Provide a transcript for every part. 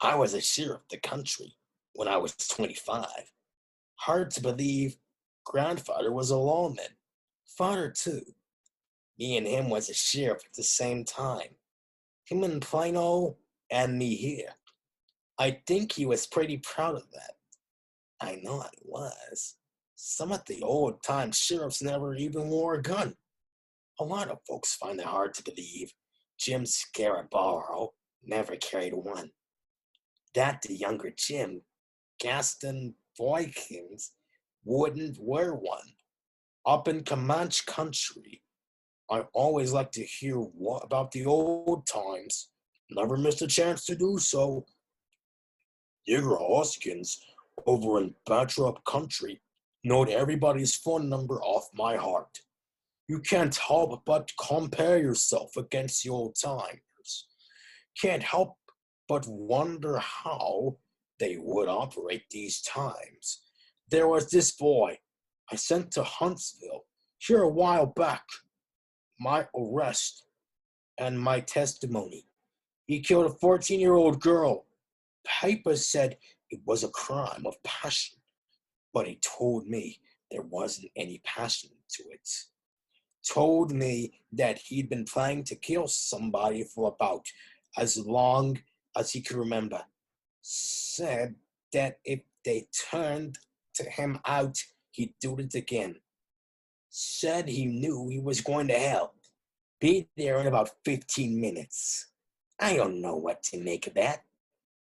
I was a sheriff of the country when I was 25. Hard to believe grandfather was a lawman. Father too. Me and him was a sheriff at the same time. Him in Plano and me here. I think he was pretty proud of that. I know I was. Some of the old time sheriffs never even wore a gun. A lot of folks find it hard to believe Jim Scarabarro never carried one. That the younger Jim, Gaston Boykins, wouldn't wear one. Up in Comanche Country, I always like to hear about the old times. Never missed a chance to do so. Digger Hoskins over in Batrop Country knowed everybody's phone number off my heart. You can't help but compare yourself against the old timers. Can't help but wonder how they would operate these times. There was this boy I sent to Huntsville here a while back. My arrest and my testimony. He killed a 14-year-old girl. Papers said it was a crime of passion, but he told me there wasn't any passion to it. Told me that he'd been planning to kill somebody for about as long as he could remember. Said that if they turned to him out, he'd do it again. Said he knew he was going to hell. Be there in about 15 minutes. I don't know what to make of that.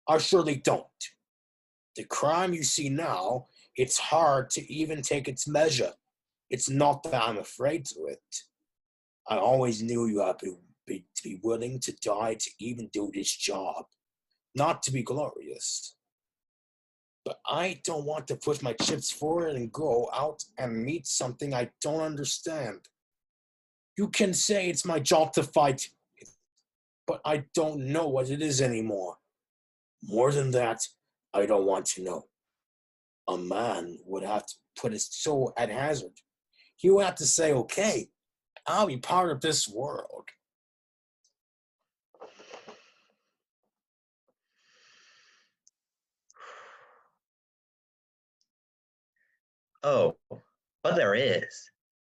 I surely don't. The crime you see now, it's hard to even take its measure. It's not that I'm afraid to it. I always knew you had to be willing to die to even do this job. Not to be glorious. But I don't want to push my chips forward and go out and meet something I don't understand. You can say it's my job to fight, but I don't know what it is anymore. More than that, I don't want to know. A man would have to put his soul at hazard. He would have to say, okay, I'll be part of this world. Oh, but there is.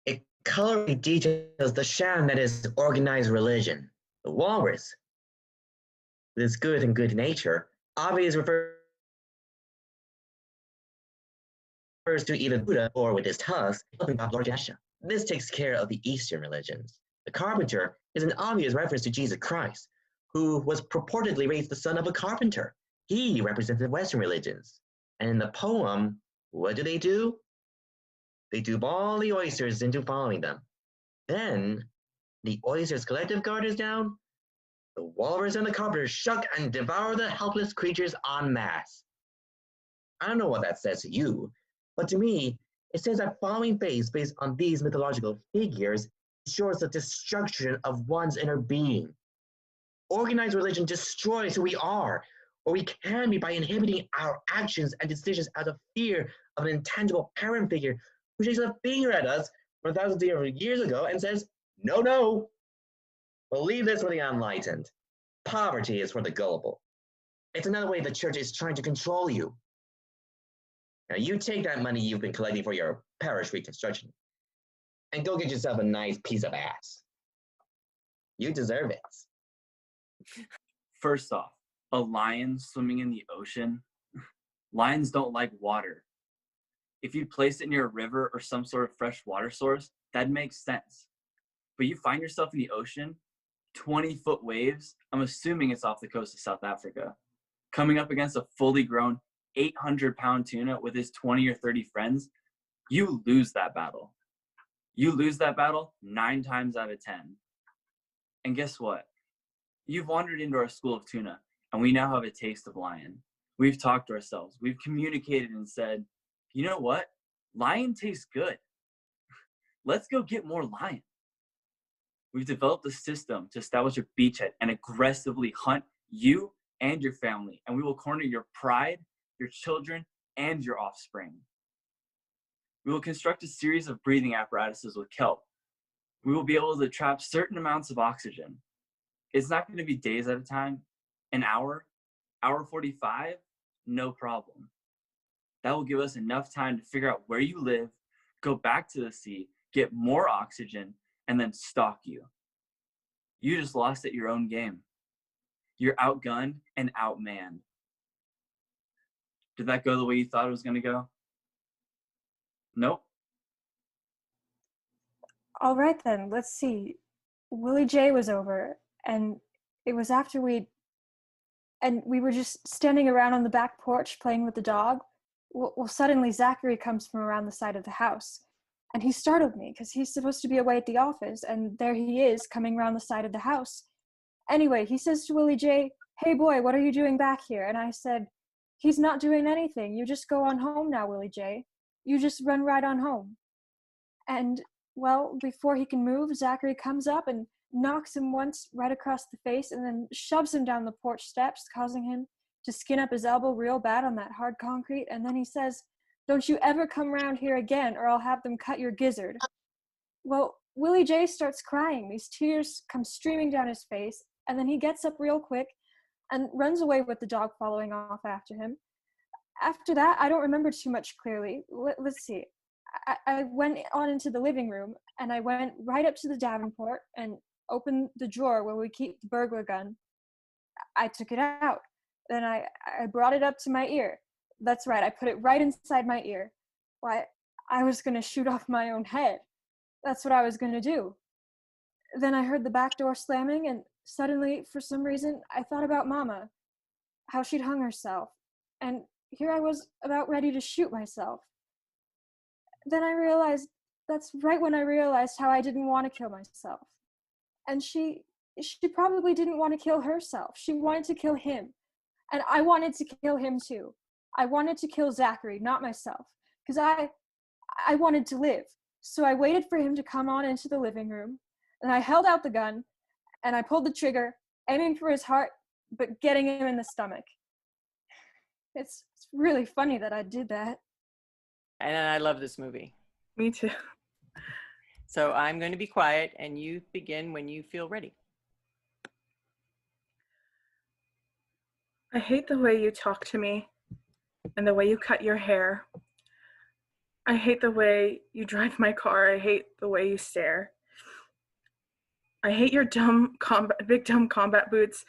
It colorfully details the sham that is organized religion. The walrus, with its good and good nature, obviously refers to either Buddha or with his tusks, Lord Ganesha. This takes care of the Eastern religions. The carpenter is an obvious reference to Jesus Christ, who was purportedly raised the son of a carpenter. He represents the Western religions. And in the poem, what do? They dupe all the oysters into following them. Then, the oysters' collective guard is down. The walrus and the carpenter shuck and devour the helpless creatures en masse. I don't know what that says to you, but to me, it says that following faiths based on these mythological figures ensures the destruction of one's inner being. Organized religion destroys who we are, or we can be, by inhibiting our actions and decisions out of fear of an intangible parent figure who shakes a finger at us from thousands of years ago and says, no, no. Believe this for the unenlightened. Poverty is for the gullible. It's another way the church is trying to control you. Now you take that money you've been collecting for your parish reconstruction and go get yourself a nice piece of ass. You deserve it. First off, a lion swimming in the ocean. Lions don't like water. If you place it near a river or some sort of fresh water source, that makes sense. But you find yourself in the ocean, 20-foot waves, I'm assuming it's off the coast of South Africa, coming up against a fully grown 800-pound tuna with his 20 or 30 friends, you lose that battle. You lose that battle 9 times out of 10. And guess what? You've wandered into our school of tuna, and we now have a taste of lion. We've talked to ourselves. We've communicated and said, you know what? Lion tastes good. Let's go get more lion. We've developed a system to establish a beachhead and aggressively hunt you and your family, and we will corner your pride, your children, and your offspring. We will construct a series of breathing apparatuses with kelp. We will be able to trap certain amounts of oxygen. It's not going to be days at a time, an hour, Hour 45, no problem. That will give us enough time to figure out where you live, go back to the sea, get more oxygen, and then stalk you. You just lost at your own game. You're outgunned and outmanned. Did that go the way you thought it was going to go? Nope. All right then, let's see. Willie Jay was over, and it was after we were just standing around on the back porch playing with the dog. Well, suddenly Zachary comes from around the side of the house, and he startled me because he's supposed to be away at the office, and there he is coming around the side of the house. Anyway, he says to Willie Jay, "Hey boy, what are you doing back here?" And I said, "He's not doing anything. You just go on home now, Willie Jay. You just run right on home." And, well, before he can move, Zachary comes up and knocks him once right across the face and then shoves him down the porch steps, causing him to skin up his elbow real bad on that hard concrete. And then he says, "Don't you ever come around here again or I'll have them cut your gizzard." Well, Willie Jay starts crying. These tears come streaming down his face, and then he gets up real quick and runs away with the dog following off after him. After that, I don't remember too much clearly. Let's see. I went on into the living room, and I went right up to the Davenport and opened the drawer where we keep the burglar gun. I took it out. Then I brought it up to my ear. That's right, I put it right inside my ear. Why, I was going to shoot off my own head. That's what I was going to do. Then I heard the back door slamming, and suddenly, for some reason, I thought about Mama, how she'd hung herself. And here I was about ready to shoot myself. Then I realized, that's right when I realized how I didn't want to kill myself. And she probably didn't want to kill herself. She wanted to kill him. And I wanted to kill him too. I wanted to kill Zachary, not myself. Because I wanted to live. So I waited for him to come on into the living room. And I held out the gun. And I pulled the trigger, aiming for his heart, but getting him in the stomach. It's really funny that I did that. And I love this movie. Me too. So I'm going to be quiet, and you begin when you feel ready. I hate the way you talk to me and the way you cut your hair. I hate the way you drive my car. I hate the way you stare. I hate your big dumb combat boots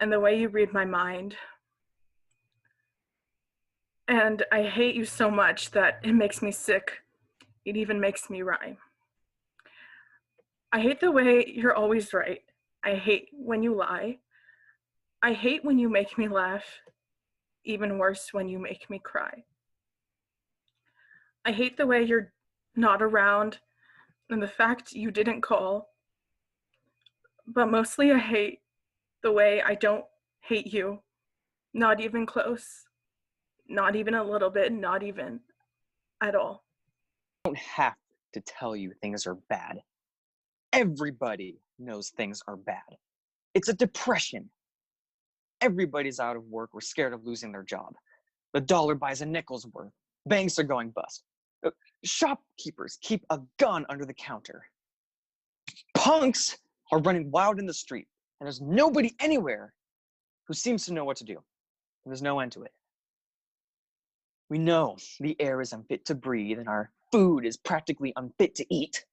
and the way you read my mind. And I hate you so much that it makes me sick. It even makes me rhyme. I hate the way you're always right. I hate when you lie. I hate when you make me laugh. Even worse, when you make me cry. I hate the way you're not around and the fact you didn't call. But mostly I hate the way I don't hate you. Not even close. Not even a little bit, not even at all. I don't have to tell you things are bad. Everybody knows things are bad. It's a depression. Everybody's out of work or scared of losing their job. The dollar buys a nickel's worth. Banks are going bust. Shopkeepers keep a gun under the counter. Punks are running wild in the street, and there's nobody anywhere who seems to know what to do. And there's no end to it. We know the air is unfit to breathe, and our food is practically unfit to eat.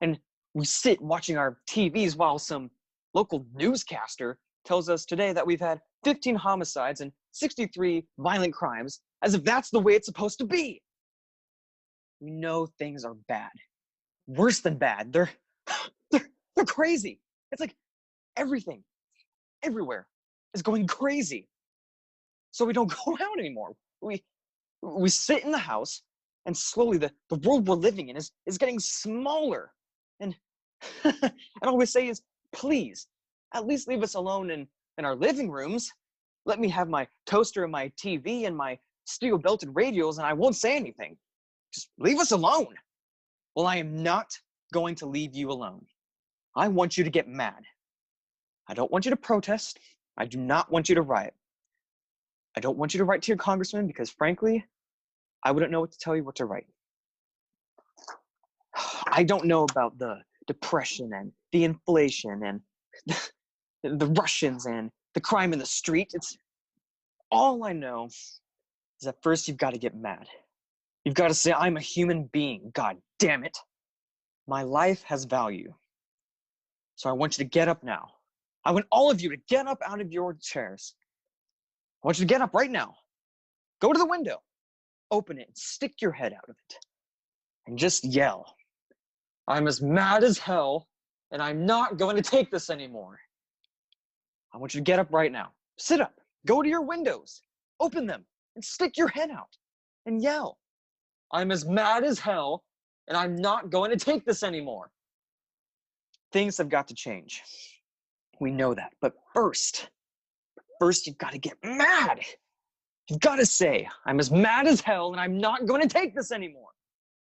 And we sit watching our TVs while some local newscaster tells us today that we've had 15 homicides and 63 violent crimes, as if that's the way it's supposed to be. We know things are bad. Worse than bad. They're crazy. It's like everything, everywhere is going crazy. So we don't go out anymore. We sit in the house, and slowly the world we're living in is getting smaller. And and all we say is, please, at least leave us alone in our living rooms. Let me have my toaster and my TV and my steel-belted radios, and I won't say anything. Just leave us alone. Well, I am not going to leave you alone. I want you to get mad. I don't want you to protest. I do not want you to riot. I don't want you to write to your congressman because, frankly, I wouldn't know what to tell you what to write. I don't know about the depression and the inflation and the Russians and the crime in the street. It's all I know is that first you've got to get mad. You've got to say, I'm a human being, god damn it. My life has value. So I want you to get up now. I want all of you to get up out of your chairs. I want you to get up right now. Go to the window, open it, and stick your head out of it. And just yell, I'm as mad as hell, and I'm not going to take this anymore. I want you to get up right now. Sit up, go to your windows, open them, and stick your head out and yell, I'm as mad as hell, and I'm not going to take this anymore. Things have got to change. We know that. But first you've got to get mad. You've got to say, I'm as mad as hell, and I'm not going to take this anymore.